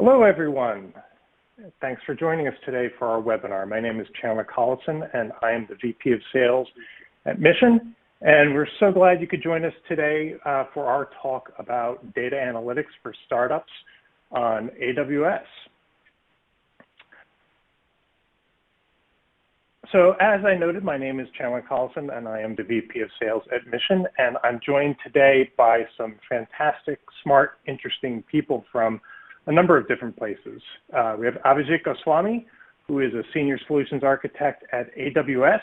Hello, everyone. Thanks for joining us today for our webinar. My name is Chandler Collison, and I am the VP of Sales at Mission. And we're so glad you could join us today for our talk about data analytics for startups on AWS. So as I noted, my name is Chandler Collison, and I am the VP of Sales at Mission. And I'm joined today by some fantastic, smart, interesting people from a number of different places. We have Abhijit Goswami, who is a Senior Solutions Architect at AWS.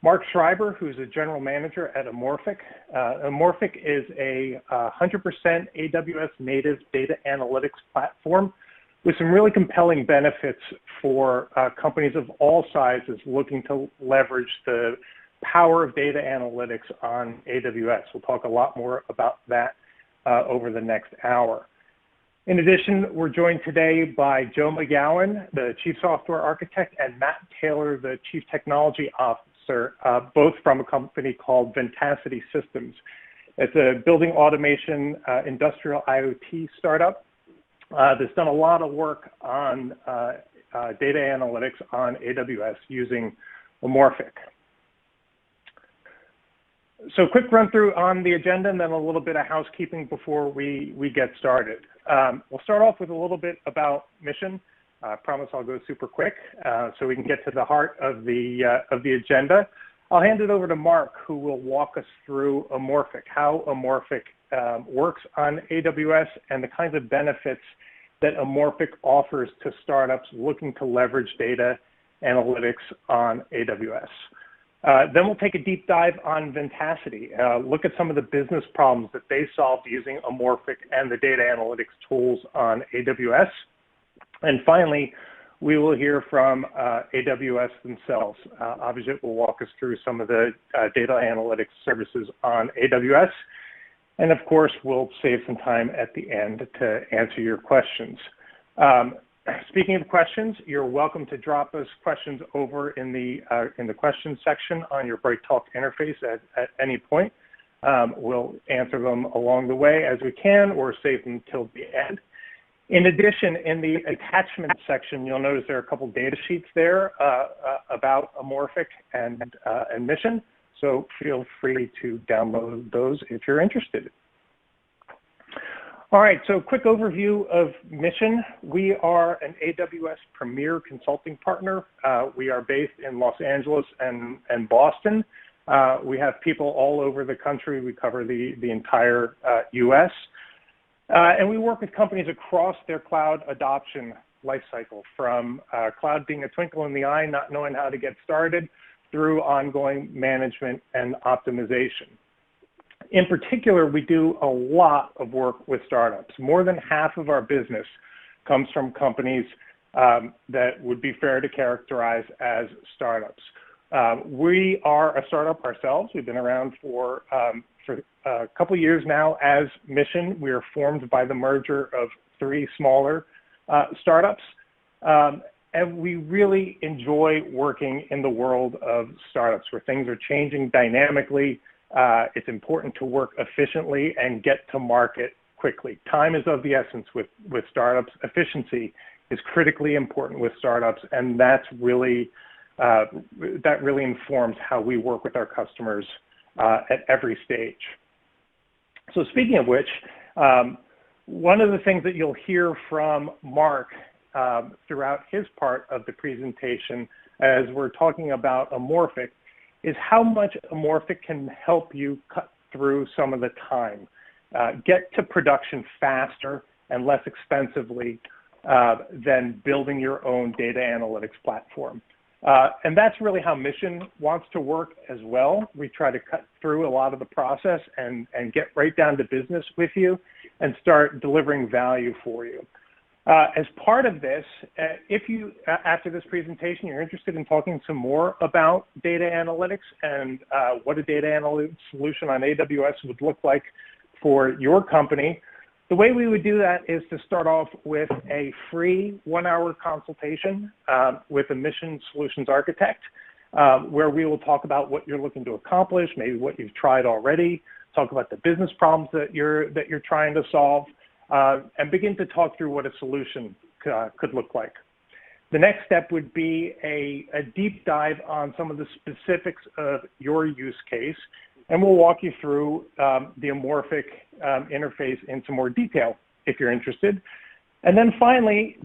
Mark Schreiber, who's a General Manager at Amorphic. Amorphic is a 100% AWS Native data analytics platform with some really compelling benefits for companies of all sizes looking to leverage the power of data analytics on AWS. We'll talk a lot more about that over the next hour. In addition, we're joined today by Joe McGowan, the Chief Software Architect, and Matt Taylor, the Chief Technology Officer, both from a company called Ventacity Systems. It's a building automation industrial IoT startup that's done a lot of work on data analytics on AWS using Amorphic. So quick run through on the agenda and then a little bit of housekeeping before we get started. We'll start off with a little bit about Mission. I promise I'll go super quick so we can get to the heart of the agenda. I'll hand it over to Mark, who will walk us through Amorphic, how Amorphic works on AWS and the kinds of benefits that Amorphic offers to startups looking to leverage data analytics on AWS. Then we'll take a deep dive on Ventacity, look at some of the business problems that they solved using Amorphic and the data analytics tools on AWS. And finally, we will hear from AWS themselves. Abhijit will walk us through some of the data analytics services on AWS. And of course, we'll save some time at the end to answer your questions. Speaking of questions, you're welcome to drop us questions over in the questions section on your BrightTalk interface at any point. We'll answer them along the way as we can or save them till the end. In addition, in the attachment section, you'll notice there are a couple data sheets there about Amorphic and Mission. So feel free to download those if you're interested. All right, so quick overview of Mission. We are an AWS premier consulting partner. We are based in Los Angeles and Boston. We have people all over the country. We cover the entire US. And we work with companies across their cloud adoption lifecycle, from cloud being a twinkle in the eye, not knowing how to get started, through ongoing management and optimization. In particular, we do a lot of work with startups. More than half of our business comes from companies that would be fair to characterize as startups. We are a startup ourselves. We've been around for a couple of years now as Mission. We are formed by the merger of 3 smaller startups. And we really enjoy working in the world of startups where things are changing dynamically. It's important to work efficiently and get to market quickly. Time is of the essence with startups. Efficiency is critically important with startups, and that really informs how we work with our customers at every stage. So speaking of which, one of the things that you'll hear from Mark throughout his part of the presentation as we're talking about Amorphic is how much Amorphic can help you cut through some of the time, get to production faster and less expensively than building your own data analytics platform. And that's really how Mission wants to work as well. We try to cut through a lot of the process and get right down to business with you and start delivering value for you. As part of this, if you, after this presentation, you're interested in talking some more about data analytics and what a data analytics solution on AWS would look like for your company, the way we would do that is to start off with a free 1-hour consultation with a Mission Solutions Architect, where we will talk about what you're looking to accomplish, maybe what you've tried already, talk about the business problems that you're trying to solve, and begin to talk through what a solution could look like. The next step would be a deep dive on some of the specifics of your use case, and we'll walk you through the Amorphic interface in some more detail if you're interested. And then finally,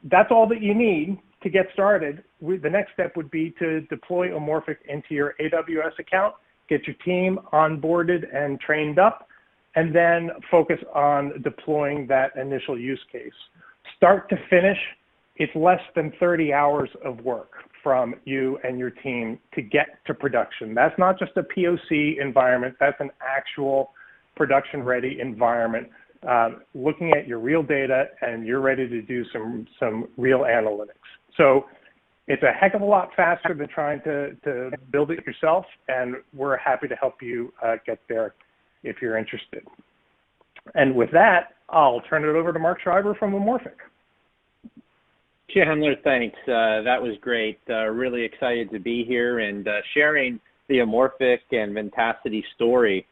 that's all that you need to get started. The next step would be to deploy Amorphic into your AWS account, get your team onboarded and trained up, and then focus on deploying that initial use case. Start to finish, it's less than 30 hours of work from you and your team to get to production. That's not just a POC environment, that's an actual production-ready environment, looking at your real data, and you're ready to do some real analytics. So it's a heck of a lot faster than trying to build it yourself, and we're happy to help you get there if you're interested. And with that, I'll turn it over to Mark Schreiber from Amorphic. Chandler, thanks. That was great. Really excited to be here and sharing the Amorphic and Ventacity story.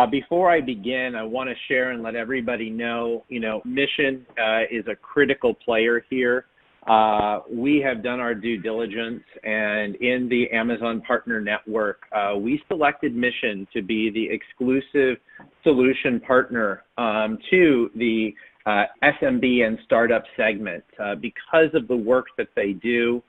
Before I begin, I want to share and let everybody know, Mission is a critical player here. We have done our due diligence, and in the Amazon Partner Network, we selected Mission to be the exclusive solution partner to the SMB and startup segment. Because of the work that they do,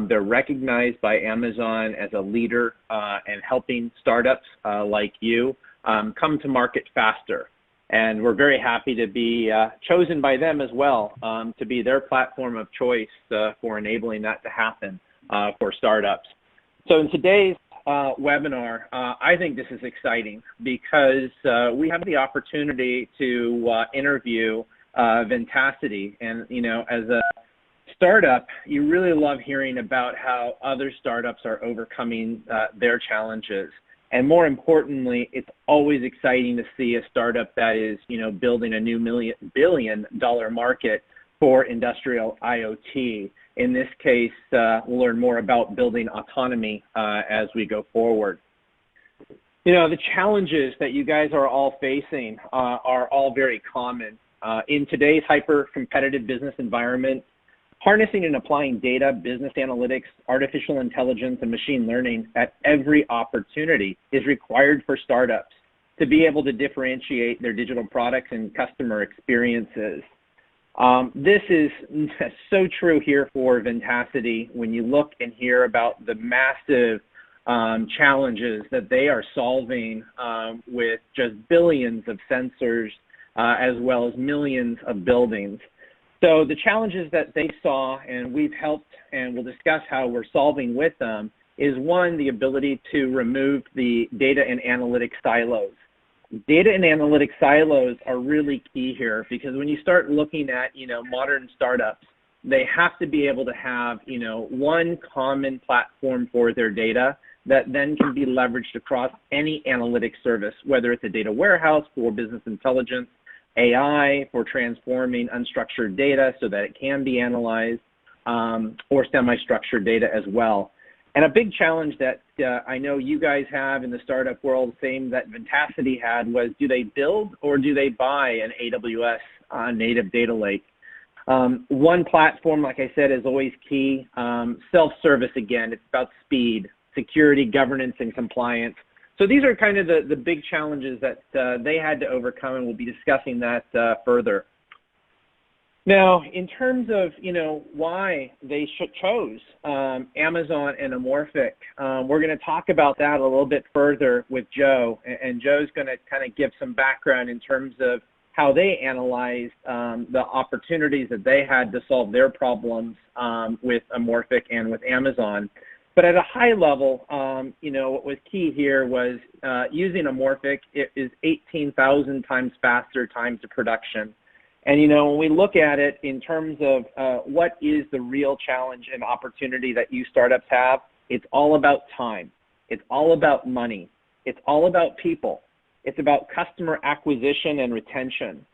they're recognized by Amazon as a leader and helping startups like you come to market faster. And we're very happy to be chosen by them as well to be their platform of choice for enabling that to happen for startups. So in today's webinar, I think this is exciting because we have the opportunity to interview Ventacity. And, as a startup, you really love hearing about how other startups are overcoming their challenges. And more importantly, it's always exciting to see a startup that is, building a new billion-dollar market for industrial IoT. In this case, we'll learn more about building Autonomy as we go forward. The challenges that you guys are all facing are all very common. In today's hyper-competitive business environment, harnessing and applying data, business analytics, artificial intelligence, and machine learning at every opportunity is required for startups to be able to differentiate their digital products and customer experiences. This is so true here for Ventacity when you look and hear about the massive challenges that they are solving with just billions of sensors as well as millions of buildings. So the challenges that they saw, and we've helped, and we'll discuss how we're solving with them, is one, the ability to remove the data and analytics silos. Data and analytics silos are really key here because when you start looking at, modern startups, they have to be able to have, one common platform for their data that then can be leveraged across any analytics service, whether it's a data warehouse for business intelligence, AI for transforming unstructured data so that it can be analyzed, or semi-structured data as well. And a big challenge that I know you guys have in the startup world, same that Ventacity had, was do they build or do they buy an AWS native data lake? One platform, like I said, is always key. Self-service, again, it's about speed, security, governance, and compliance. So these are kind of the big challenges that they had to overcome, and we'll be discussing that further. Now, in terms of, why they chose Amazon and Amorphic, we're going to talk about that a little bit further with Joe, and Joe's going to kind of give some background in terms of how they analyzed the opportunities that they had to solve their problems with Amorphic and with Amazon. But at a high level, what was key here was using Amorphic, it is 18,000 times faster time to production. And, when we look at it in terms of what is the real challenge and opportunity that you startups have, it's all about time. It's all about money. It's all about people. It's about customer acquisition and retention.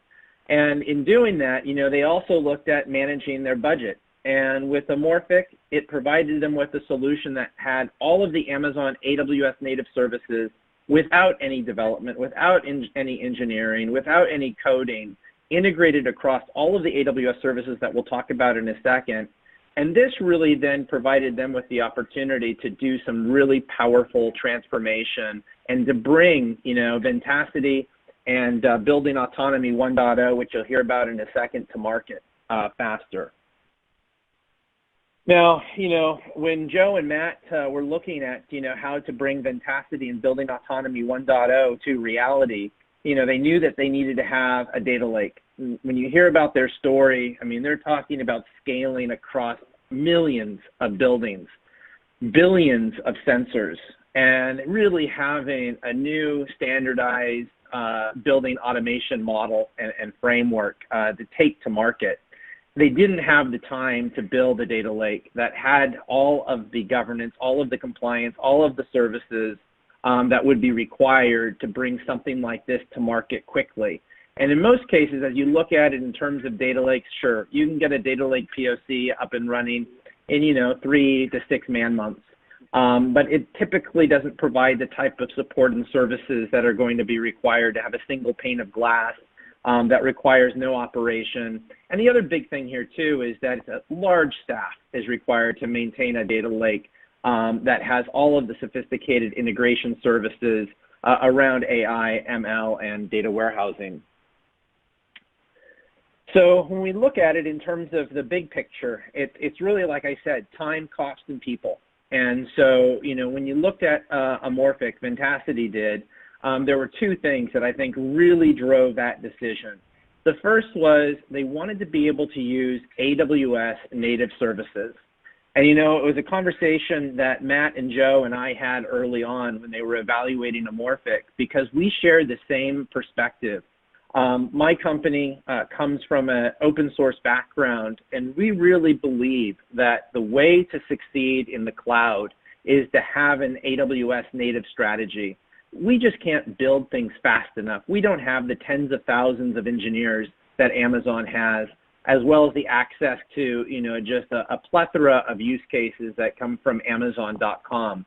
And in doing that, they also looked at managing their budget. And with Amorphic, it provided them with a solution that had all of the Amazon AWS native services without any development, without any engineering, without any coding. integrated across all of the AWS services that we'll talk about in a second. And this really then provided them with the opportunity to do some really powerful transformation and to bring, Ventacity and building Autonomy 1.0, which you'll hear about in a second, to market faster. Now, when Joe and Matt were looking at, how to bring Ventacity and building Autonomy 1.0 to reality, they knew that they needed to have a data lake. When you hear about their story, I mean, they're talking about scaling across millions of buildings, billions of sensors, and really having a new standardized building automation model and framework to take to market. They didn't have the time to build a data lake that had all of the governance, all of the compliance, all of the services that would be required to bring something like this to market quickly. And in most cases, as you look at it in terms of data lakes, sure, you can get a data lake POC up and running in, 3 to 6 man-months. But it typically doesn't provide the type of support and services that are going to be required to have a single pane of glass that requires no operation. And the other big thing here, too, is that a large staff is required to maintain a data lake that has all of the sophisticated integration services around AI, ML, and data warehousing. So when we look at it in terms of the big picture, it's really, like I said, time, cost, and people. And so, when you looked at Amorphic, Ventacity did, there were 2 things that I think really drove that decision. The first was they wanted to be able to use AWS Native Services. And, it was a conversation that Matt and Joe and I had early on when they were evaluating Amorphic, because we shared the same perspective. My company comes from an open source background, and we really believe that the way to succeed in the cloud is to have an AWS native strategy. We just can't build things fast enough. We don't have the tens of thousands of engineers that Amazon has, as well as the access to, just a plethora of use cases that come from Amazon.com.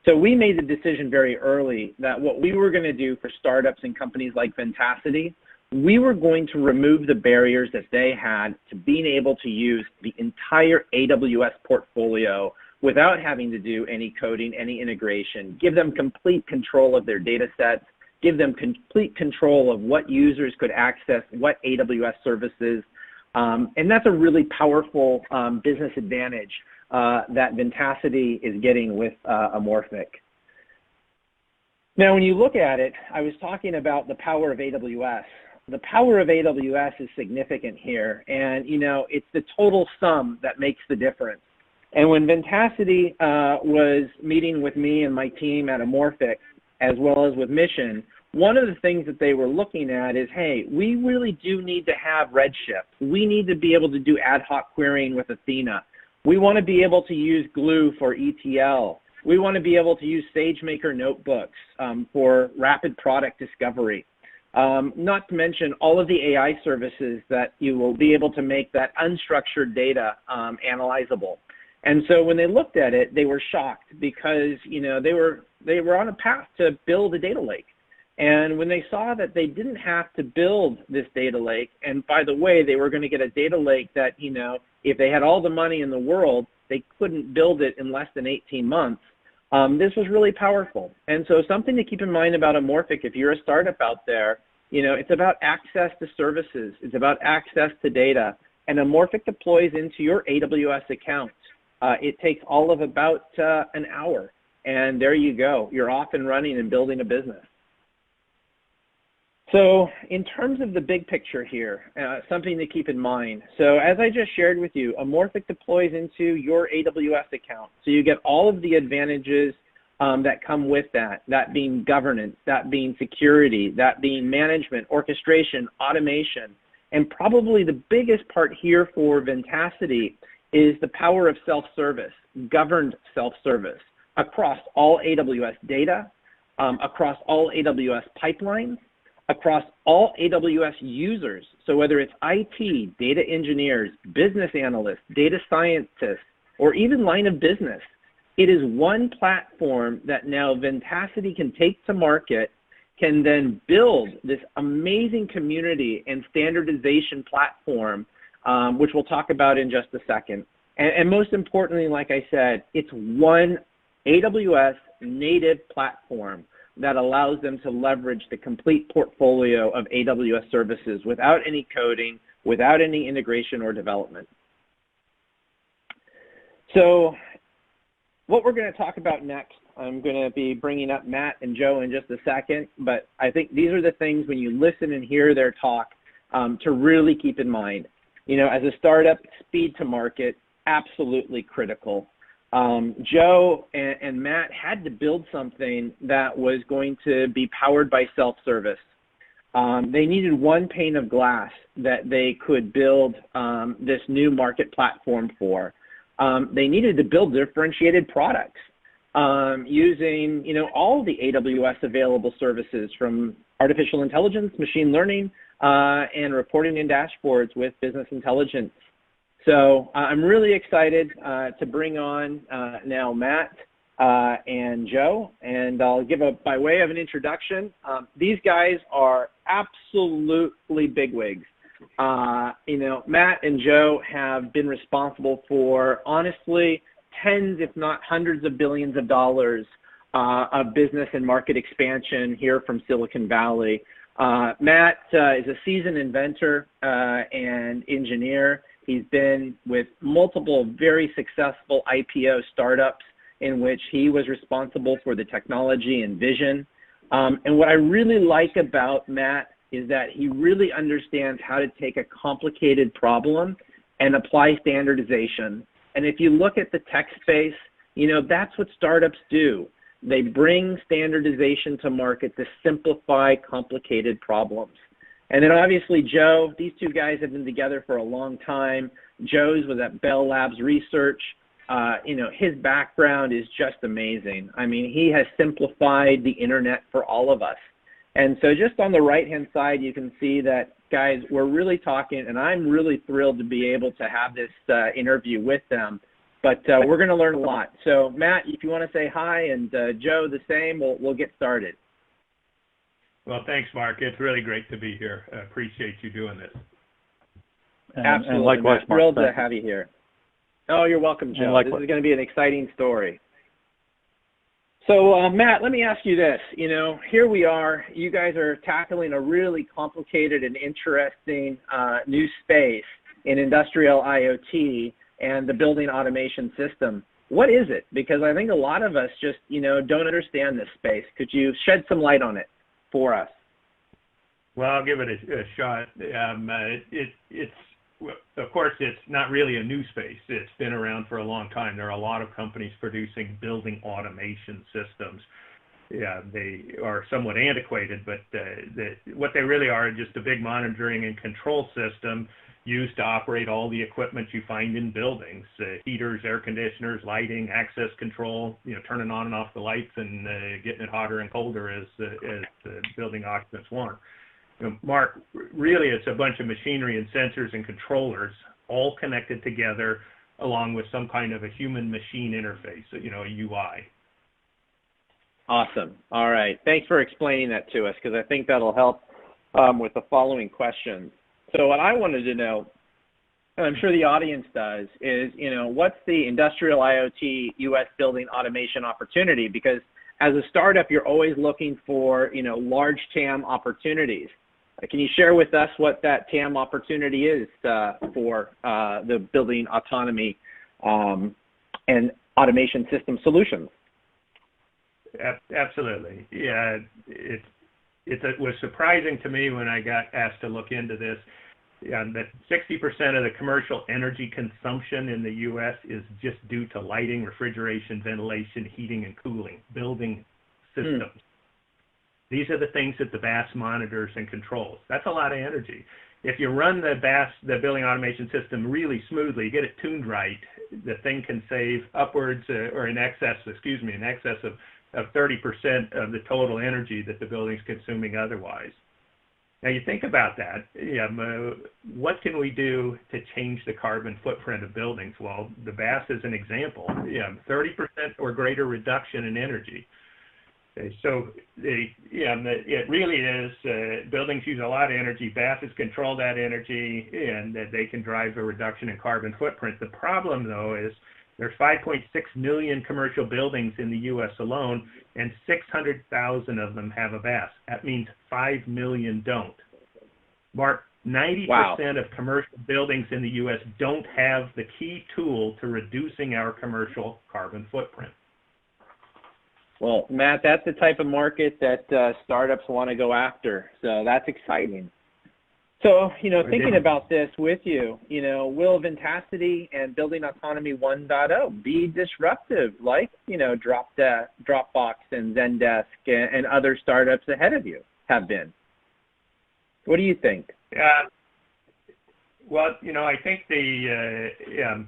So we made the decision very early that what we were going to do for startups and companies like Ventacity, we were going to remove the barriers that they had to being able to use the entire AWS portfolio without having to do any coding, any integration, give them complete control of their data sets, give them complete control of what users could access, what AWS services, and that's a really powerful business advantage that Ventacity is getting with Amorphic. Now, when you look at it, I was talking about the power of AWS. The power of AWS is significant here, and it's the total sum that makes the difference. And when Ventacity was meeting with me and my team at Amorphic, as well as with Mission, one of the things that they were looking at is, hey, we really do need to have Redshift. We need to be able to do ad hoc querying with Athena. We want to be able to use Glue for ETL. We want to be able to use SageMaker notebooks for rapid product discovery. Not to mention all of the AI services that you will be able to make that unstructured data analyzable. And so when they looked at it, they were shocked because they were on a path to build a data lake. And when they saw that they didn't have to build this data lake, and by the way, they were going to get a data lake that if they had all the money in the world, they couldn't build it in less than 18 months. This was really powerful. And so something to keep in mind about Amorphic, if you're a startup out there, it's about access to services. It's about access to data. And Amorphic deploys into your AWS account. It takes all of about an hour. And there you go. You're off and running and building a business. So in terms of the big picture here, something to keep in mind. So as I just shared with you, Amorphic deploys into your AWS account. So you get all of the advantages that come with that being governance, that being security, that being management, orchestration, automation. And probably the biggest part here for Ventacity is the power of self-service, governed self-service across all AWS data, across all AWS pipelines, across all AWS users. So whether it's IT, data engineers, business analysts, data scientists, or even line of business, it is one platform that now Ventacity can take to market, can then build this amazing community and standardization platform, which we'll talk about in just a second. And most importantly, like I said, it's one AWS native platform that allows them to leverage the complete portfolio of AWS services without any coding, without any integration or development. So what we're going to talk about next, I'm going to be bringing up Matt and Joe in just a second, but I think these are the things when you listen and hear their talk to really keep in mind. You know, as a startup, speed to market, absolutely critical. Joe and Matt had to build something that was going to be powered by self-service. They needed one pane of glass that they could build this new market platform for. They needed to build differentiated products using, you know, all the AWS available services, from artificial intelligence, machine learning, and reporting and dashboards with business intelligence. So I'm really excited to bring on now Matt and Joe, and I'll give by way of an introduction. These guys are absolutely bigwigs. You know, Matt and Joe have been responsible for, honestly, tens, if not hundreds of billions of dollars of business and market expansion here from Silicon Valley. Matt is a seasoned inventor and engineer. He's been with multiple very successful IPO startups in which he was responsible for the technology and vision. And what I really like about Matt is that he really understands how to take a complicated problem and apply standardization. And if you look at the tech space, you know, that's what startups do. They bring standardization to market to simplify complicated problems. And then obviously Joe, these two guys have been together for a long time. Joe's was at Bell Labs Research. You know, his background is just amazing. I mean, he has simplified the internet for all of us. And so just on the right-hand side, you can see that, guys, we're really talking, and I'm really thrilled to be able to have this interview with them. But we're going to learn a lot. So, Matt, if you want to say hi, and Joe the same, we'll get started. Well, thanks, Mark. It's really great to be here. I appreciate you doing this. Absolutely. And likewise, Mark, thrilled to have you here. Oh, you're welcome, Joe. This is going to be an exciting story. So, Matt, let me ask you this. You know, here we are. You guys are tackling a really complicated and interesting new space in industrial IoT and the building automation system. What is it? Because I think a lot of us just, you know, don't understand this space. Could you shed some light on it for us? Well, I'll give it a shot. Of course, it's not really a new space. It's been around for a long time. There are a lot of companies producing building automation systems. Yeah, they are somewhat antiquated, but what they really are just a big monitoring and control system used to operate all the equipment you find in buildings, heaters, air conditioners, lighting, access control, you know, turning on and off the lights and getting it hotter and colder as the building occupants want. You know, Mark, really it's a bunch of machinery and sensors and controllers all connected together along with some kind of a human-machine interface, you know, a UI. Awesome. All right. Thanks for explaining that to us, because I think that'll help with the following questions. So what I wanted to know, and I'm sure the audience does, is, you know, what's the industrial IoT US building automation opportunity? Because as a startup, you're always looking for, you know, large TAM opportunities. Can you share with us what that TAM opportunity is for the building autonomy and automation system solutions? Absolutely. Yeah, it was surprising to me when I got asked to look into this, that 60% of the commercial energy consumption in the U.S. is just due to lighting, refrigeration, ventilation, heating, and cooling, building systems. These are the things that the BAS monitors and controls. That's a lot of energy. If you run the building automation system really smoothly, you get it tuned right, the thing can save upwards or in excess of 30% of the total energy that the building's consuming otherwise. Now you think about that, what can we do to change the carbon footprint of buildings? Well, the BAS is an example, 30% or greater reduction in energy. Okay, so it really is, buildings use a lot of energy. BASs control that energy, and that they can drive a reduction in carbon footprint. The problem, though, is there's 5.6 million commercial buildings in the U.S. alone, and 600,000 of them have a BAS. That means 5 million don't. Mark, 90% of commercial buildings in the U.S. don't have the key tool to reducing our commercial carbon footprint. Well, Matt, that's the type of market that startups want to go after. So that's exciting. So, thinking about this with you, will Ventacity and Building Autonomy 1.0 be disruptive like, Dropbox and Zendesk and other startups ahead of you have been? What do you think? Well, I think the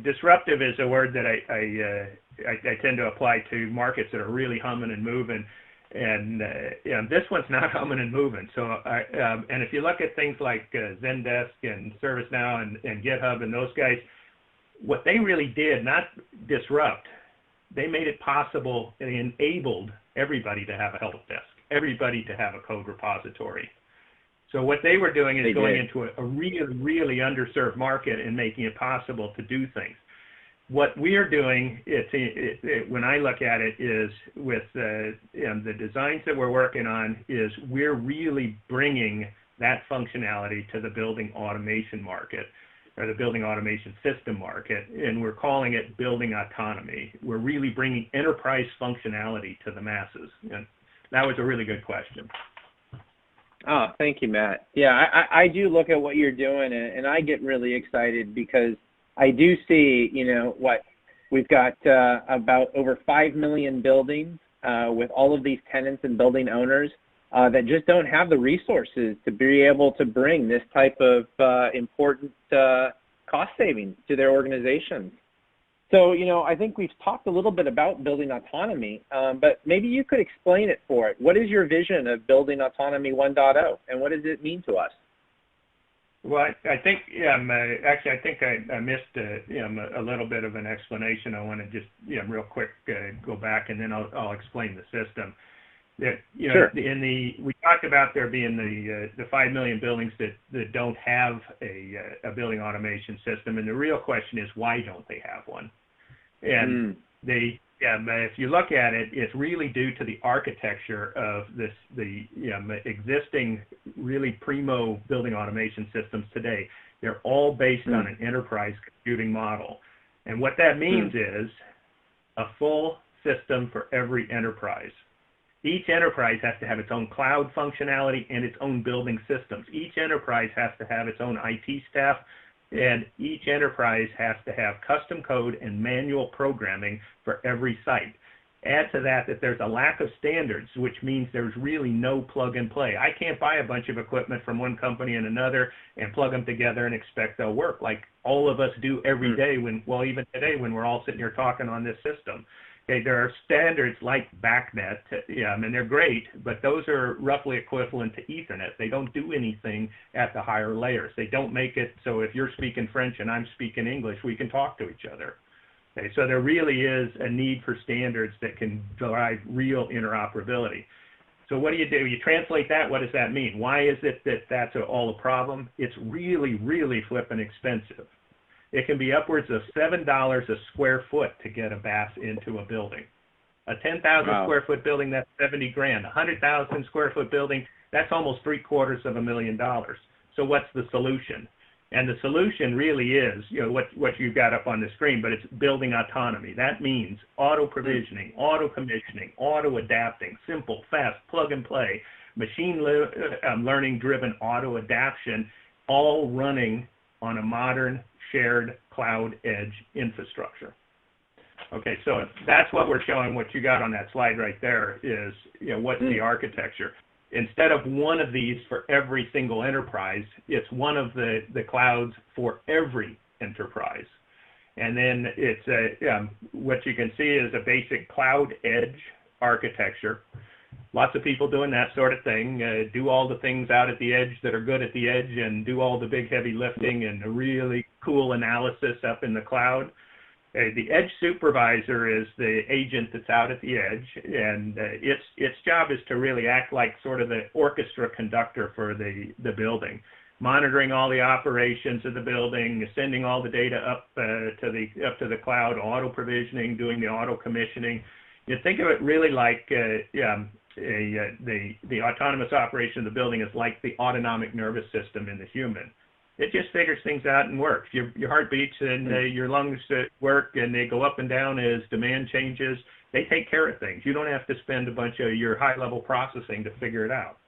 disruptive is a word that I tend to apply to markets that are really humming and moving. And this one's not humming and moving. So, and if you look at things like Zendesk and ServiceNow and GitHub and those guys, what they really did, not disrupt, they made it possible and enabled everybody to have a help desk, everybody to have a code repository. So what they were doing is going into a really, really underserved market and making it possible to do things. What we're doing, when I look at it, is with the designs that we're working on, is we're really bringing that functionality to the building automation market, or the building automation system market, and we're calling it Building Autonomy. We're really bringing enterprise functionality to the masses. And that was a really good question. Oh, thank you, Matt. Yeah, I do look at what you're doing, and I get really excited because I do see, we've got about over 5 million buildings with all of these tenants and building owners that just don't have the resources to be able to bring this type of important cost savings to their organizations. So, I think we've talked a little bit about building autonomy, but maybe you could explain it for it. What is your vision of Building Autonomy 1.0, and what does it mean to us? Well, I think, actually, I think I missed a little bit of an explanation. I want to just, real quick go back, and then I'll explain the system. Sure. We talked about there being the 5 million buildings that don't have a building automation system, and the real question is, why don't they have one? And if you look at it, it's really due to the architecture of the existing really primo building automation systems today. They're all based on an enterprise computing model. And what that means is a full system for every enterprise. Each enterprise has to have its own cloud functionality and its own building systems. Each enterprise has to have its own IT staff, and each enterprise has to have custom code and manual programming for every site. Add to that there's a lack of standards, which means there's really no plug and play. I can't buy a bunch of equipment from one company and another and plug them together and expect they'll work like all of us do every day even today when we're all sitting here talking on this system. Okay, there are standards like BACnet, and they're great, but those are roughly equivalent to Ethernet. They don't do anything at the higher layers. They don't make it so if you're speaking French and I'm speaking English, we can talk to each other. Okay, so there really is a need for standards that can drive real interoperability. So what do? You translate that, what does that mean? Why is it that that's all a problem? It's really, really flipping expensive. It can be upwards of $7 a square foot to get a BAS into a building. A 10,000 square foot building, that's 70 grand. A 100,000 square foot building, that's almost $750,000. So what's the solution? And the solution really is, what you've got up on the screen, but it's building autonomy. That means auto provisioning, auto commissioning, auto adapting, simple, fast, plug and play, machine learning driven auto adaption, all running on a modern shared cloud edge infrastructure. Okay, so that's what we're showing. What you got on that slide right there is, what's the architecture. Instead of one of these for every single enterprise, it's one of the clouds for every enterprise. And then it's what you can see is a basic cloud edge architecture. Lots of people doing that sort of thing, do all the things out at the edge that are good at the edge and do all the big heavy lifting and the really cool analysis up in the cloud. The edge supervisor is the agent that's out at the edge, and its job is to really act like sort of the orchestra conductor for the building, monitoring all the operations of the building, sending all the data up to the cloud, auto provisioning, doing the auto commissioning. You think of it really like the autonomous operation of the building is like the autonomic nervous system in the human. It just figures things out and works. Your heart beats and your lungs work, and they go up and down as demand changes. They take care of things. You don't have to spend a bunch of your high-level processing to figure it out.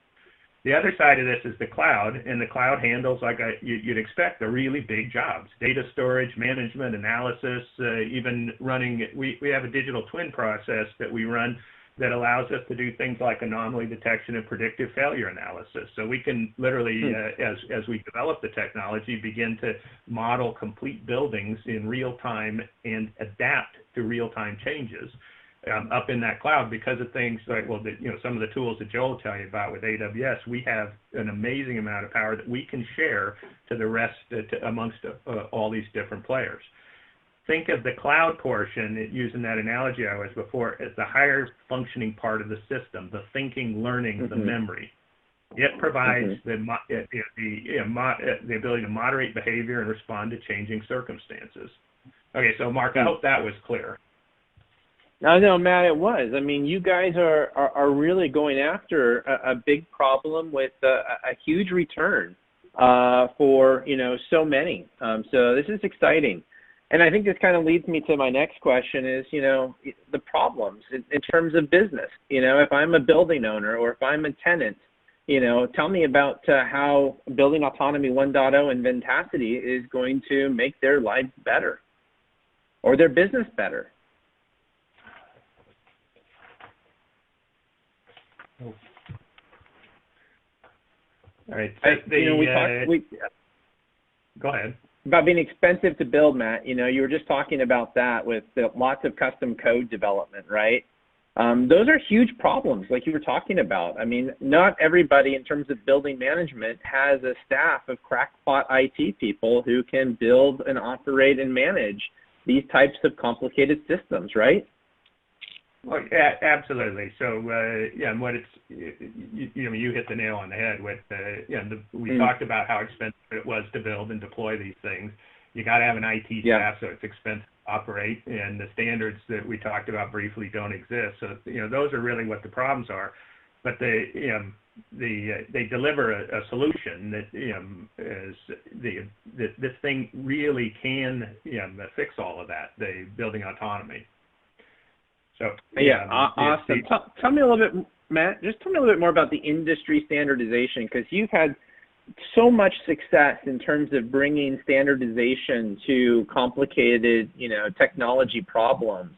The other side of this is the cloud, and the cloud handles, like you'd expect, the really big jobs: data storage, management, analysis, even running. We have a digital twin process that we run that allows us to do things like anomaly detection and predictive failure analysis. So we can literally, as we develop the technology, begin to model complete buildings in real time and adapt to real-time changes up in that cloud because of things like, well, some of the tools that Joe will tell you about with AWS. We have an amazing amount of power that we can share to the rest, amongst all these different players. Think of the cloud portion, using that analogy I was before, as the higher functioning part of the system, the thinking, learning, the memory. It provides the ability to moderate behavior and respond to changing circumstances. Okay, so Mark, I hope that was clear. No, Matt, it was. I mean, you guys are really going after a big problem with a huge return for, so many. So this is exciting. And I think this kind of leads me to my next question is, the problems in terms of business. If I'm a building owner or if I'm a tenant, tell me about how Building Autonomy 1.0 and Ventacity is going to make their lives better or their business better. All right. Go ahead. About being expensive to build, Matt. You were just talking about that with lots of custom code development, right? Those are huge problems like you were talking about. I mean, not everybody in terms of building management has a staff of crackpot IT people who can build and operate and manage these types of complicated systems, right? Well, absolutely. So, and what you hit the nail on the head with, we talked about how expensive it was to build and deploy these things. You got to have an IT staff, so it's expensive to operate, and the standards that we talked about briefly don't exist. So, those are really what the problems are. But they deliver a solution that this thing really can fix all of that. The building autonomy. So, awesome. Tell me a little bit, Matt, just tell me a little bit more about the industry standardization, because you've had so much success in terms of bringing standardization to complicated, technology problems.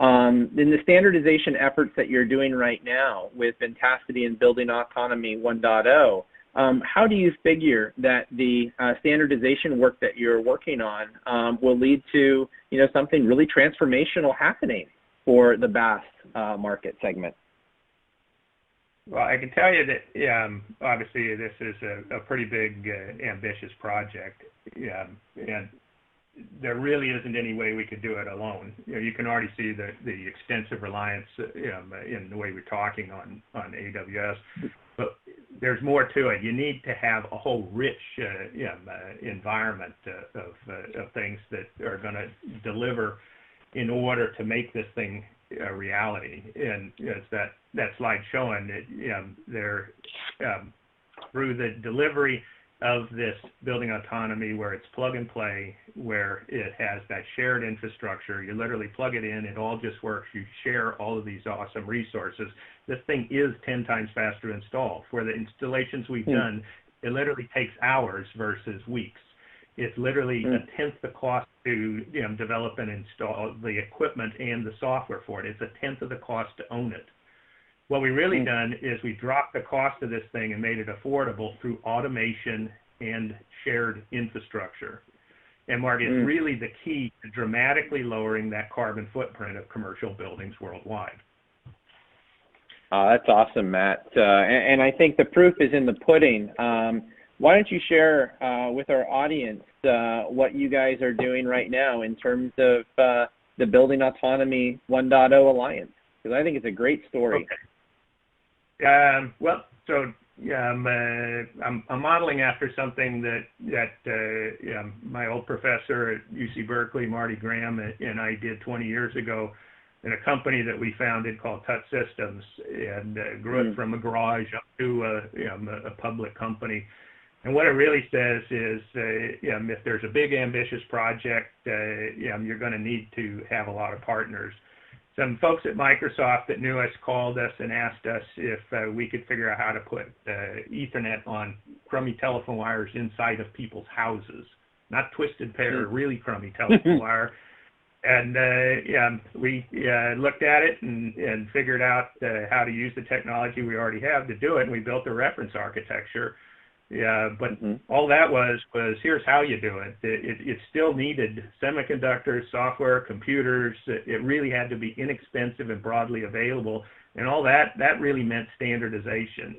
In the standardization efforts that you're doing right now with Ventacity and Building Autonomy 1.0, how do you figure that the standardization work that you're working on will lead to, something really transformational happening for the BaaS market segment? Well, I can tell you that obviously this is a pretty big, ambitious project, and there really isn't any way we could do it alone. You can already see the extensive reliance in the way we're talking on AWS, but there's more to it. You need to have a whole rich environment of things that are going to deliver in order to make this thing a reality. And as that slide showing that through the delivery of this building autonomy, where it's plug and play, where it has that shared infrastructure, you literally plug it in, it all just works, you share all of these awesome resources. This thing is 10 times faster to install. For the installations we've done, it literally takes hours versus weeks. It's literally a tenth the cost to develop and install the equipment and the software for it. It's a tenth of the cost to own it. What we really done is we dropped the cost of this thing and made it affordable through automation and shared infrastructure. And Mark, it's really the key to dramatically lowering that carbon footprint of commercial buildings worldwide. That's awesome, Matt. And I think the proof is in the pudding. why don't you share with our audience what you guys are doing right now in terms of the Building Autonomy 1.0 Alliance? Because I think it's a great story. Okay. Well, so yeah, I'm modeling after something that my old professor at UC Berkeley, Marty Graham, and I did 20 years ago in a company that we founded called Touch Systems, and grew it from a garage up to a public company. And what it really says is, if there's a big ambitious project, you're going to need to have a lot of partners. Some folks at Microsoft that knew us called us and asked us if we could figure out how to put Ethernet on crummy telephone wires inside of people's houses, not twisted pair, really crummy telephone wire. And we looked at it and figured out how to use the technology we already have to do it, and we built a reference architecture. Yeah, but all that was here's how you do it. It still needed semiconductors, software, computers. It really had to be inexpensive and broadly available, and all that really meant standardization.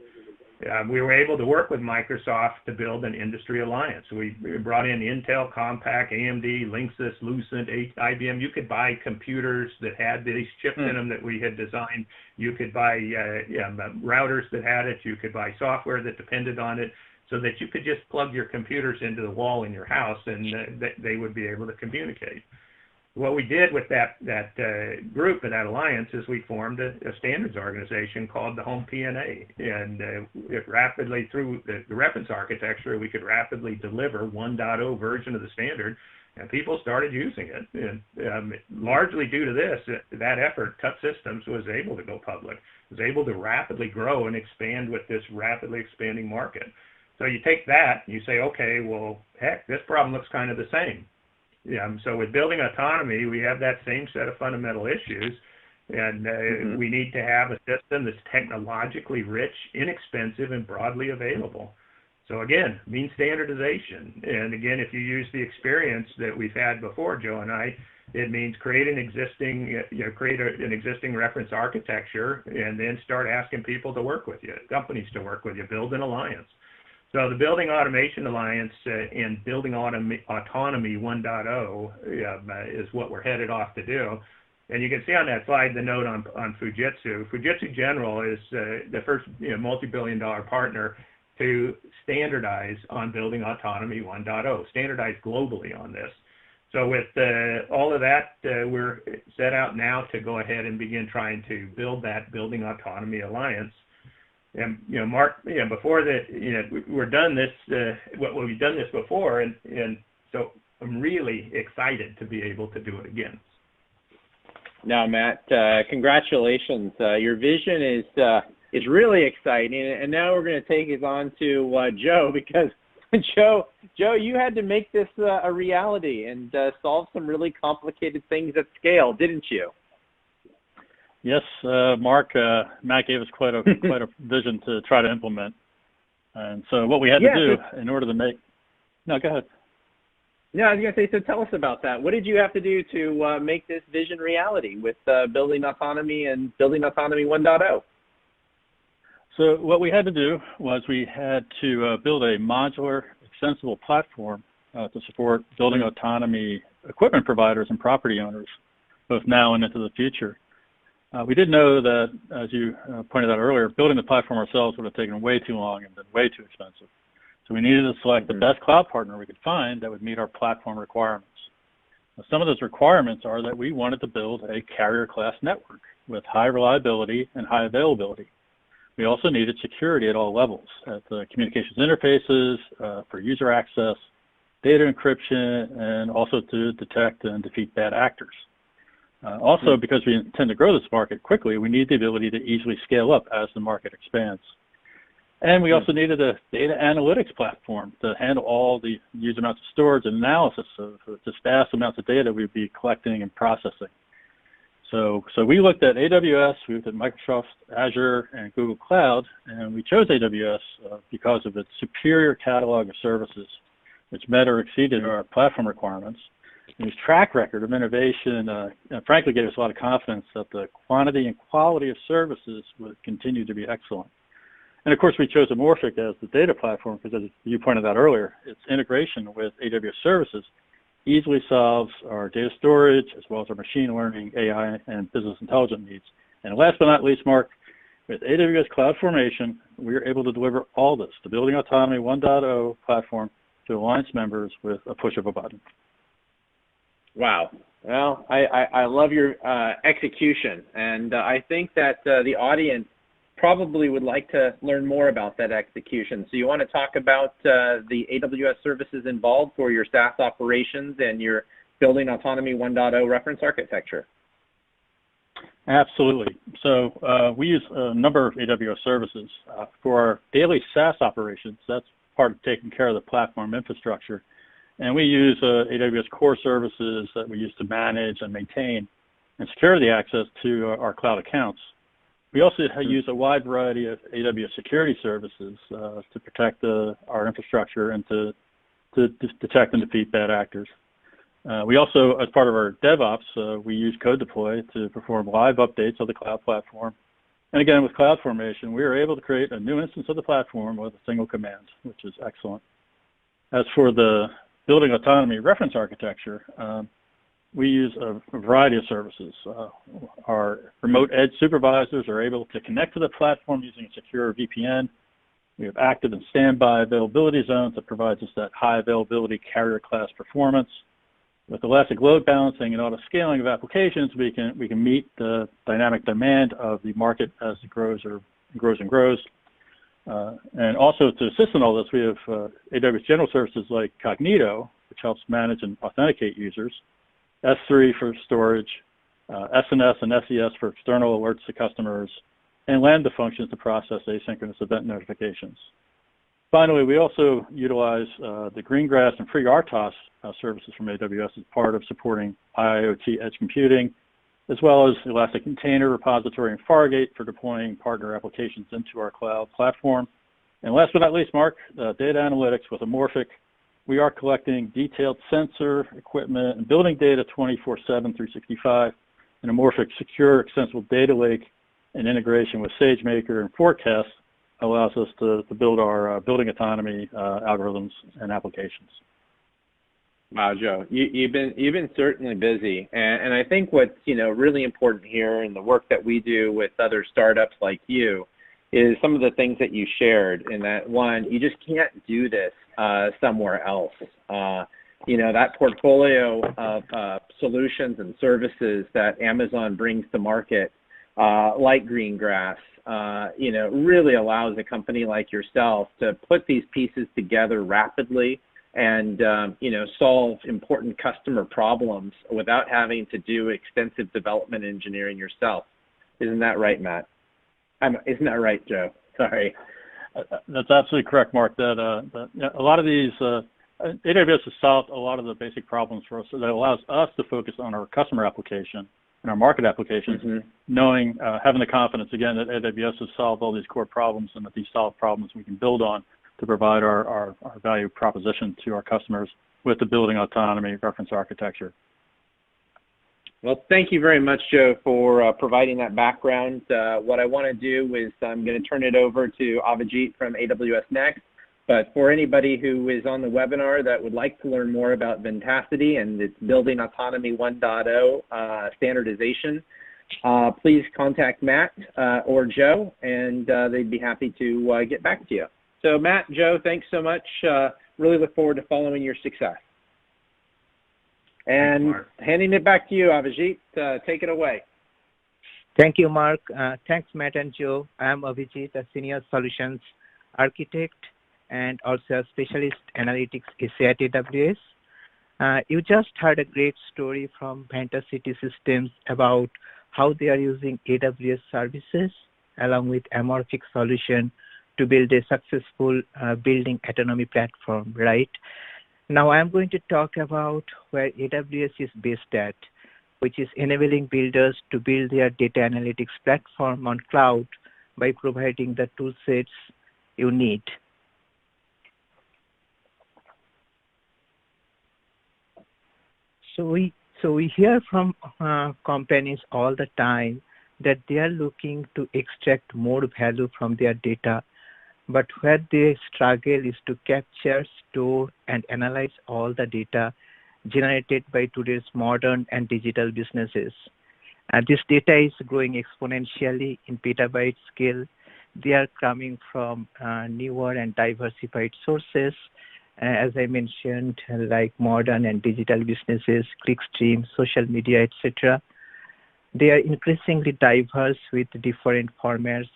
We were able to work with Microsoft to build an industry alliance. We brought in Intel, Compaq, AMD, Linksys, Lucent, IBM. You could buy computers that had these chips in them that we had designed. You could buy routers that had it. You could buy software that depended on it, so that you could just plug your computers into the wall in your house and they would be able to communicate. What we did with that group and that alliance is we formed a standards organization called the Home PNA, and it rapidly, through the reference architecture, we could rapidly deliver 1.0 version of the standard, and people started using it. And largely due to this, that effort, Touch Systems was able to go public, was able to rapidly grow and expand with this rapidly expanding market. So you take that, and you say, okay, well, heck, this problem looks kind of the same. So with building autonomy, we have that same set of fundamental issues, and we need to have a system that's technologically rich, inexpensive, and broadly available. So again, means standardization. And again, if you use the experience that we've had before, Joe and I, it means create an existing reference architecture, and then start asking people to work with you, companies to work with you, build an alliance. So the Building Automation Alliance and Building Autonomy 1.0 is what we're headed off to do. And you can see on that slide the note on Fujitsu. Fujitsu General is the first multi-billion-dollar partner to standardize on Building Autonomy 1.0, standardize globally on this. So with all of that, we're set out now to go ahead and begin trying to build that Building Autonomy Alliance. And Mark, before that, we've done this. We've done this before, and so I'm really excited to be able to do it again. Now, Matt, congratulations. Your vision is really exciting, and now we're going to take it on to Joe, because Joe, you had to make this a reality and solve some really complicated things at scale, didn't you? Yes, Mark. Matt gave us quite a vision to try to implement, and so what we had to do in order to make. No, go ahead. No, I was going to say. So tell us about that. What did you have to do to make this vision reality with Building Autonomy and Building Autonomy 1.0? So what we had to do was we had to build a modular, extensible platform to support building autonomy equipment providers and property owners, both now and into the future. We did know that, as you pointed out earlier, building the platform ourselves would have taken way too long and been way too expensive. So we needed to select the best cloud partner we could find that would meet our platform requirements. Now, some of those requirements are that we wanted to build a carrier-class network with high reliability and high availability. We also needed security at all levels, at the communications interfaces, for user access, data encryption, and also to detect and defeat bad actors. Also, because we intend to grow this market quickly, we need the ability to easily scale up as the market expands. And we also needed a data analytics platform to handle all the huge amounts of storage and analysis of just vast amounts of data we'd be collecting and processing. So we looked at AWS, we looked at Microsoft Azure and Google Cloud, and we chose AWS because of its superior catalog of services, which met or exceeded our platform requirements. And his track record of innovation, frankly, gave us a lot of confidence that the quantity and quality of services would continue to be excellent. And of course, we chose Amorphic as the data platform because, as you pointed out earlier, its integration with AWS Services easily solves our data storage as well as our machine learning, AI, and business intelligence needs. And last but not least, Mark, with AWS CloudFormation, we are able to deliver all this, the Building Autonomy 1.0 platform, to Alliance members with a push of a button. Wow. Well, I love your execution, and I think that the audience probably would like to learn more about that execution. So you want to talk about the AWS services involved for your SaaS operations and your Building Autonomy 1.0 reference architecture? Absolutely. So we use a number of AWS services. For our daily SaaS operations, that's part of taking care of the platform infrastructure. And we use AWS core services that we use to manage and maintain and secure the access to our cloud accounts. We also use a wide variety of AWS security services to protect our infrastructure and to detect and defeat bad actors. We also, as part of our DevOps, we use code deploy to perform live updates of the cloud platform. And again, with CloudFormation, we are able to create a new instance of the platform with a single command, which is excellent. As for the Building Autonomy reference architecture, we use a variety of services. Our remote edge supervisors are able to connect to the platform using a secure VPN. We have active and standby availability zones that provides us that high availability carrier class performance. With elastic load balancing and auto scaling of applications, we can meet the dynamic demand of the market as it grows and grows. And also to assist in all this, we have AWS general services like Cognito, which helps manage and authenticate users, S3 for storage, SNS and SES for external alerts to customers, and Lambda functions to process asynchronous event notifications. Finally, we also utilize the Greengrass and FreeRTOS services from AWS as part of supporting IoT edge computing, as well as Elastic Container Repository and Fargate for deploying partner applications into our cloud platform. And last but not least, Mark, data analytics with Amorphic. We are collecting detailed sensor, equipment, and building data 24/7, 365, and Amorphic secure, extensible data lake and integration with SageMaker and Forecast allows us to build our building autonomy algorithms and applications. Wow, Joe, you've been certainly busy, and I think what's really important here in the work that we do with other startups like you is some of the things that you shared. In that one, you just can't do this somewhere else. That portfolio of solutions and services that Amazon brings to market, like Greengrass, really allows a company like yourself to put these pieces together rapidly and, solve important customer problems without having to do extensive development engineering yourself. Isn't that right, Matt? Isn't that right, Joe? Sorry. That's absolutely correct, Mark. That a lot of these, AWS has solved a lot of the basic problems for us, so that allows us to focus on our customer application and our market applications, knowing, having the confidence, again, that AWS has solved all these core problems and that these solved problems we can build on to provide our value proposition to our customers with the Building Autonomy reference architecture. Well, thank you very much, Joe, for providing that background. What I want to do is I'm going to turn it over to Avijit from AWS Next. But for anybody who is on the webinar that would like to learn more about Ventacity and its Building Autonomy 1.0 standardization, please contact Matt or Joe, and they'd be happy to get back to you. So Matt, Joe, thanks so much. Really look forward to following your success. And handing it back to you, Avijit. Take it away. Thank you, Mark. Thanks, Matt and Joe. I'm Avijit, a Senior Solutions Architect and also a Specialist Analytics at AWS. You just heard a great story from Ventacity Systems about how they are using AWS services along with Amorphic solution to build a successful building autonomy platform, right? Now I'm going to talk about where AWS is based at, which is enabling builders to build their data analytics platform on cloud by providing the tool sets you need. So we hear from companies all the time that they are looking to extract more value from their data but where they struggle is to capture, store, and analyze all the data generated by today's modern and digital businesses. This data is growing exponentially in petabyte scale. They are coming from newer and diversified sources, as I mentioned, like modern and digital businesses, clickstream, social media, etc. They are increasingly diverse with different formats,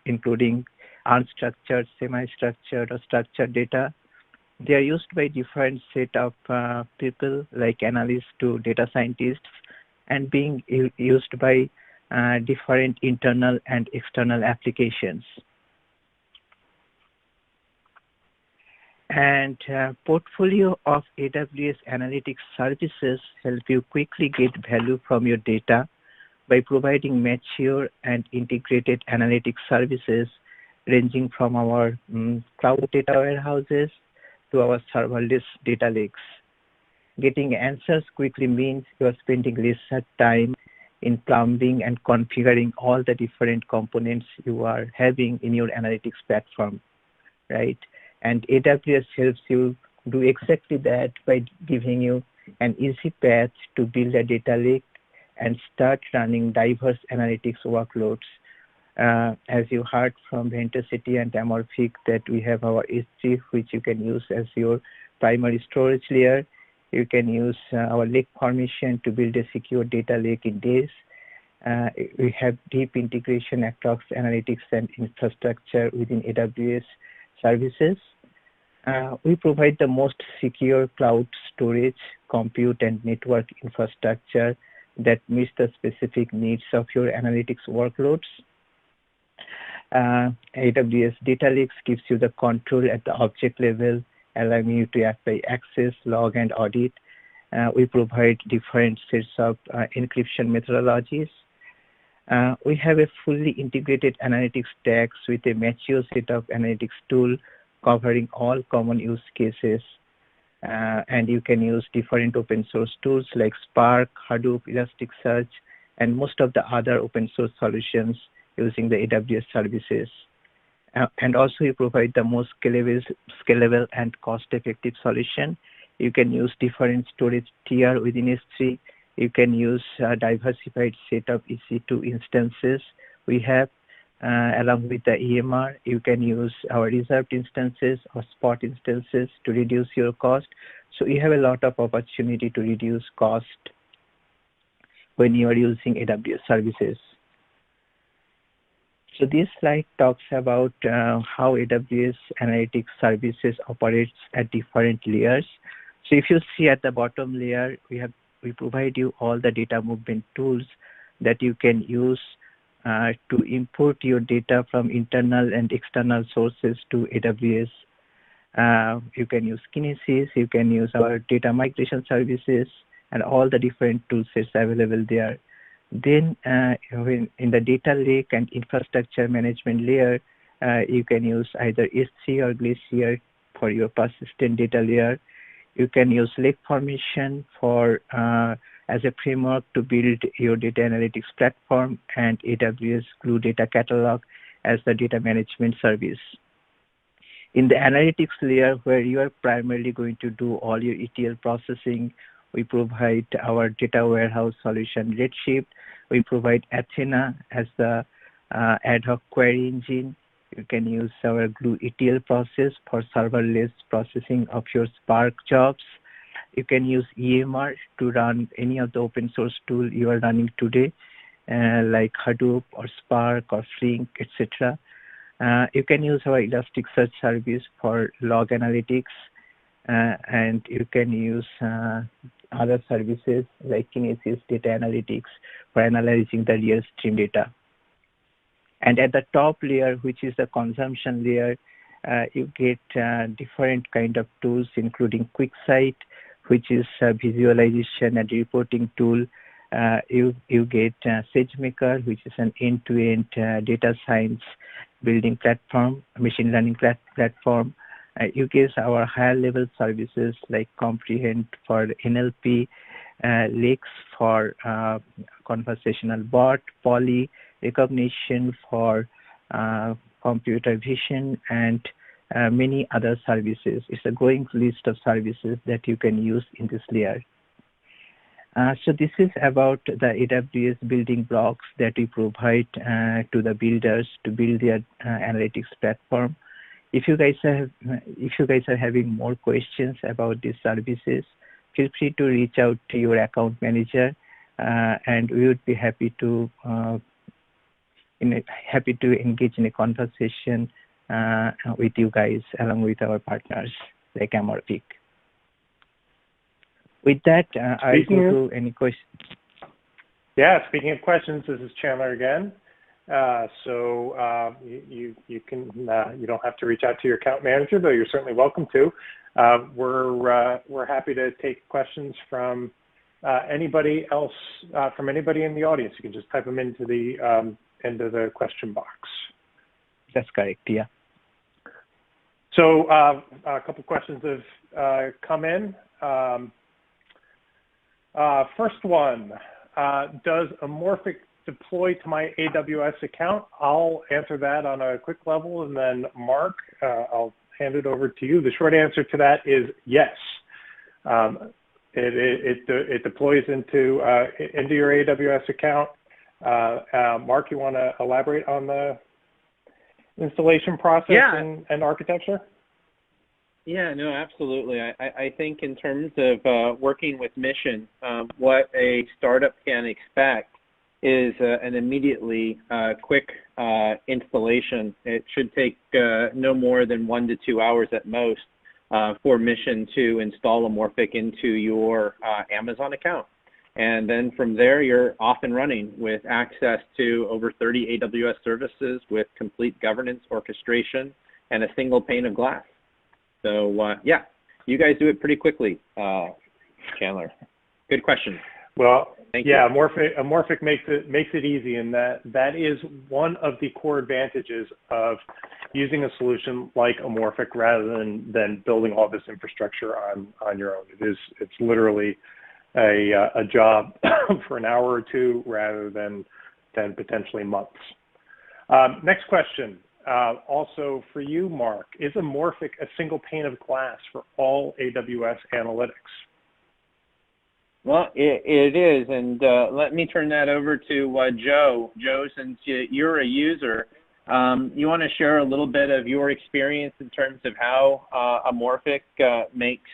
including unstructured, semi-structured, or structured data. They are used by different set of people, like analysts to data scientists, and being used by different internal and external applications. And portfolio of AWS Analytics services help you quickly get value from your data by providing mature and integrated analytics services ranging from our cloud data warehouses to our serverless data lakes. Getting answers quickly means you are spending less time in plumbing and configuring all the different components you are having in your analytics platform, right? And AWS helps you do exactly that by giving you an easy path to build a data lake and start running diverse analytics workloads. As you heard from Ventacity and Amorphic, that we have our S3, which you can use as your primary storage layer. You can use our lake formation to build a secure data lake in days. We have deep integration across analytics and infrastructure within AWS services. We provide the most secure cloud storage, compute, and network infrastructure that meets the specific needs of your analytics workloads. AWS Data Lakes gives you the control at the object level, allowing you to apply access, log, and audit. We provide different sets of encryption methodologies. We have a fully integrated analytics stacks with a mature set of analytics tools covering all common use cases. And you can use different open source tools like Spark, Hadoop, Elasticsearch, and most of the other open source solutions using the AWS services. And also you provide the most scalable and cost-effective solution. You can use different storage tier within S3. You can use a diversified set of EC2 instances we have. Along with the EMR, you can use our reserved instances or spot instances to reduce your cost. So you have a lot of opportunity to reduce cost when you are using AWS services. So this slide talks about how AWS Analytics Services operates at different layers. So if you see at the bottom layer, we provide you all the data movement tools that you can use to import your data from internal and external sources to AWS. You can use Kinesis, you can use our data migration services, and all the different tool sets available there. Then in the data lake and infrastructure management layer, you can use either S3 or Glacier for your persistent data layer. You can use lake formation for as a framework to build your data analytics platform, and AWS Glue Data Catalog as the data management service. In the analytics layer, where you are primarily going to do all your ETL processing, we provide our data warehouse solution Redshift. We provide Athena as the ad hoc query engine. You can use our Glue ETL process for serverless processing of your Spark jobs. You can use EMR to run any of the open source tool you are running today, like Hadoop or Spark or Flink, etc. You can use our Elasticsearch service for log analytics, and you can use other services like Kinesis Data Analytics for analyzing the real stream data. And at the top layer, which is the consumption layer, you get different kind of tools, including QuickSight, which is a visualization and reporting tool. You get SageMaker, which is an end-to-end data science building platform, machine learning platform. You get our higher level services like Comprehend for NLP, Lakes for conversational bot, Poly, recognition for computer vision, and many other services. It's a growing list of services that you can use in this layer. So this is about the AWS building blocks that we provide to the builders to build their analytics platform. If you guys are having more questions about these services, feel free to reach out to your account manager, and we would be happy to engage in a conversation with you guys along with our partners like Amorphic. With that, I go to any questions. Yeah, speaking of questions, this is Chandler again. You don't have to reach out to your account manager, though you're certainly welcome to. We're happy to take questions from anybody else, from anybody in the audience. You can just type them into the question box. That's correct. Yeah. So a couple questions have come in. First one, does Amorphic deploy to my AWS account? I'll answer that on a quick level, and then Mark, I'll hand it over to you. The short answer to that is yes. It deploys into your AWS account. Mark, you want to elaborate on the installation process and architecture? Yeah, no, absolutely. I think in terms of working with Mission, what a startup can expect is an immediately quick installation. It should take no more than 1 to 2 hours at most for Mission to install Amorphic into your Amazon account. And then from there, you're off and running with access to over 30 AWS services with complete governance, orchestration, and a single pane of glass. So yeah, you guys do it pretty quickly, Chandler. Good question. Well, Thank yeah, you. Amorphic makes it easy, and that is one of the core advantages of using a solution like Amorphic rather than building all this infrastructure on your own. It's literally a job for an hour or two rather than potentially months. Next question. Also for you, Mark, is Amorphic a single pane of glass for all AWS analytics? Well, it is, and let me turn that over to Joe. Joe, since you're a user, you want to share a little bit of your experience in terms of how Amorphic makes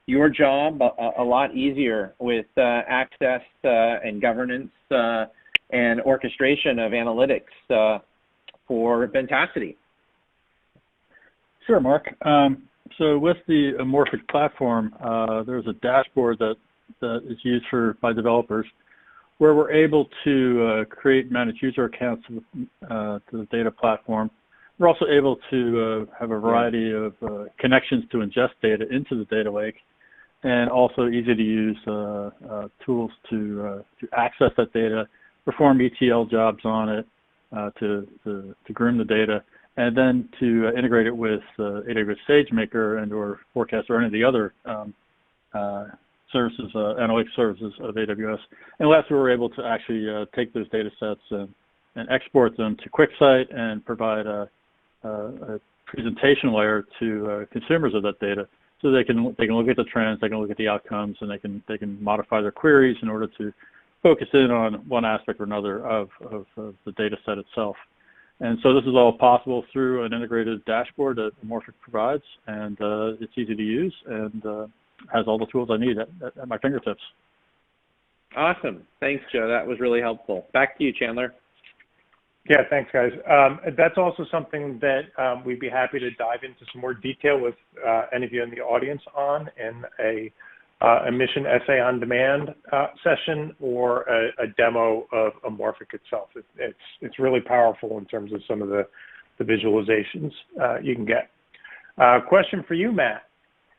your job a lot easier with access and governance and orchestration of analytics for Ventacity. Sure, Mark. So with the Amorphic platform, there's a dashboard that is used by developers where we're able to create managed user accounts to the data platform. We're also able to have a variety of connections to ingest data into the data lake, and also easy to use tools to access that data, perform ETL jobs on it, to groom the data, and then to integrate it with AWS SageMaker and or Forecast or any of the other services, analytic services of AWS. And lastly, we're able to actually take those data sets and export them to QuickSight and provide a presentation layer to consumers of that data, so they can look at the trends, they can look at the outcomes, and they can modify their queries in order to focus in on one aspect or another of the data set itself. And so this is all possible through an integrated dashboard that Amorphic provides, and it's easy to use and has all the tools I need at my fingertips. Awesome. Thanks, Joe. That was really helpful. Back to you, Chandler. Yeah, thanks, guys. That's also something that we'd be happy to dive into some more detail with any of you in the audience on in a Mission Essay on Demand session or a demo of Amorphic itself. It's really powerful in terms of some of the visualizations you can get. Question for you, Matt.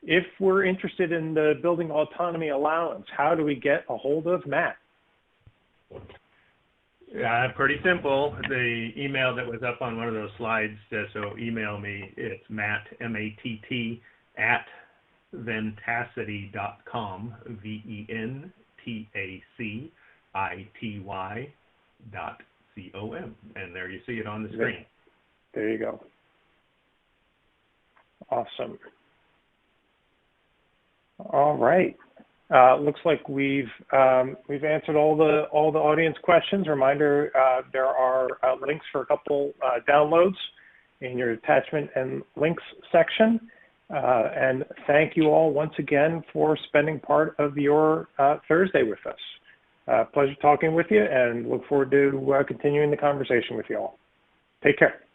If we're interested in the building autonomy allowance, how do we get a hold of Matt? Pretty simple. The email that was up on one of those slides, so email me. It's Matt, M-A-T-T, at Ventacity.com, Ventacity.com, and there you see it on the screen. There you go. Awesome. All right. Looks like we've answered all the audience questions. Reminder: there are links for a couple downloads in your attachment and links section. And thank you all once again for spending part of your Thursday with us. Pleasure talking with you, and look forward to continuing the conversation with you all. Take care.